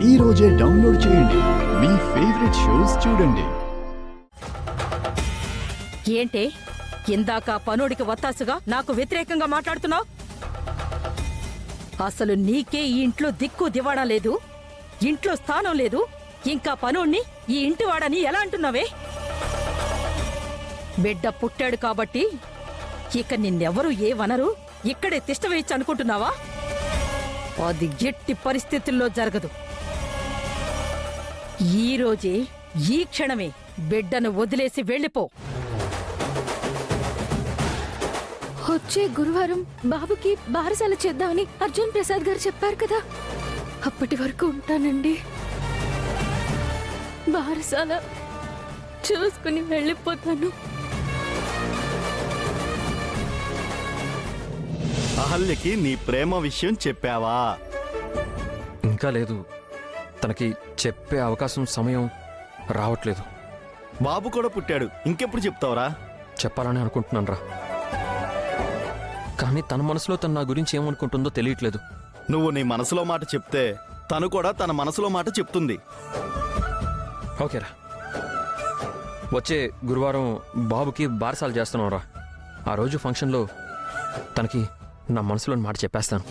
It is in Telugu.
ఈ రోజే డౌన్లోడ్ చేయండి. మీ ఫేవరెట్ షోస్ చూడండి. ఏంటే ఇందాక పనోడికి వత్తాసుగా నాకు వ్యతిరేకంగా మాట్లాడుతున్నావు? అసలు నీకే ఈ ఇంట్లో దిక్కు దివాడా లేదు, ఇంట్లో స్థానం లేదు, ఇంకా పనోడిని ఈ ఇంటి వాడని ఎలా అంటున్నావే? బిడ్డ పుట్టాడు కాబట్టి ఇక నిన్నెవరూ ఏమనరు, ఇక్కడే తిష్ట వేయచ్చు అనుకుంటున్నావా? అది ఎట్టి పరిస్థితుల్లో జరగదు. ఈ రోజే ఈ క్షణమే బిడ్డను వదిలేసి వెళ్ళిపో. వచ్చే గురువారం బాబుకి బారసాల చేద్దామని అర్జున్ ప్రసాద్ గారు చెప్పారు కదా, అప్పటి వరకు ఉంటానండి. బారసాల చూసుకుని వెళ్ళిపోతాను. అహల్యకి నీ ప్రేమ విషయం చెప్పావా? ఇంకా లేదు. తనకి చెప్పే అవకాశం, సమయం రావట్లేదు. బాబు కూడా పుట్టాడు, ఇంకెప్పుడు చెప్తావురా? చెప్పాలని అనుకుంటున్నాను రా, కానీ తన మనసులో తను నా గురించి ఏమనుకుంటుందో తెలియట్లేదు. నువ్వు నీ మనసులో మాట చెప్తే తను కూడా తన మనసులో మాట చెప్తుంది. ఓకేరా, వచ్చే గురువారం బాబుకి బారసాలు చేస్తున్నాం రా. ఆ రోజు ఫంక్షన్లో తనకి నా మనసులోని మాట చెప్పేస్తాను.